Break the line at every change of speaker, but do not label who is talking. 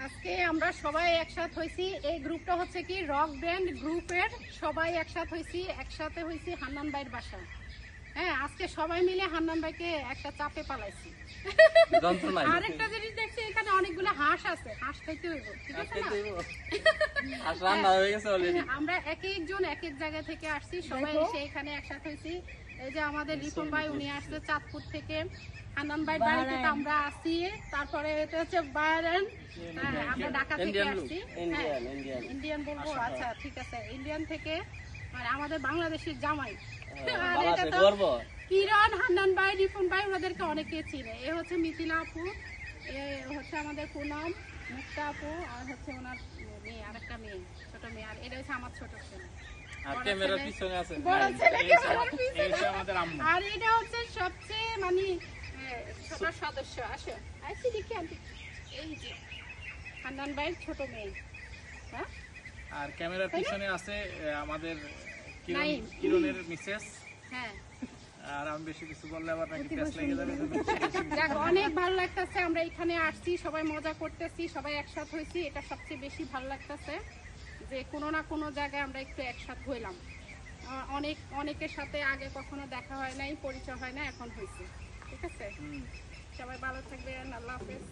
আজকে আমরা সবাই একসাথে হইছি। এই গ্রুপটা হচ্ছে কি রক ব্যান্ড গ্রুপের, সবাই একসাথে হইছি। একসাথে হইছি হান্নান ভাইয়ের বাসায়। হ্যাঁ, আজকে সবাই মিলে হান্নান ভাইকে একটা চাপে পালাইছি। আরেকটা জিনিস দেখছি, এখানে অনেকগুলো হাঁস আছে। হাঁস খাইতে হইব, ঠিক আছে না?
হাঁস রান্না হয়ে গেছে অলরেডি।
আমরা এক একজন এক এক জায়গা থেকে আসছি, সবাই এসে এখানে একসাথে হইছি। এই যে আমাদের রিপন ভাই, উনি আসছে চাঁদপুর থেকে। হান্নান ভাই বাড়িতে তো আমরা আসি। তারপরে এটা হচ্ছে বায়ারেন, আমরা ঢাকা থেকে আসছি। ইন্ডিয়ান বলবো, আচ্ছা ঠিক আছে, ইন্ডিয়ান থেকে। আর আমাদের বাংলাদেশের জামাই, আর এটা তো কিরণ, হান্নান ভাই, রিপন ভাই, ওনাদেরকে অনেকে চিনে। এ হচ্ছে মিথিলা আপু, এ হচ্ছে আমাদের পুনম, মুক্তা আপু, আর হচ্ছে ওনার মেয়ে, আরেকটা মেয়ে, ছোট মেয়ে। আর এটা হচ্ছে আমার ছোট ছেলে। আর এটা হচ্ছে সবচেয়ে মানে ছোট সদস্য। আসো, আসি দেখি আন্টি, এই যে হান্নান ভাইয়ের ছোট মেয়ে। হ্যাঁ,
আর ক্যামেরার পিছনে আছে আমাদের কিরণের মিসেস।
হ্যাঁ,
আর আমি বেশি কিছু বললে আবার নাকি প্যাচ লেগে যাবে।
যাক, অনেক ভালো লাগতেছে। আমরা এখানে আসছি, সবাই মজা করতেছি, সবাই একসাথে হয়েছি। এটা সবচেয়ে বেশি ভালো লাগতেছে যে কোনো না কোনো জায়গায় আমরা একটু একসাথে হইলাম। অনেকের সাথে আগে কখনো দেখা হয় নাই, পরিচয় হয় না, এখন হয়েছে। ঠিক আছে, সবাই ভালো থাকবেন। আল্লাহ হাফেজ।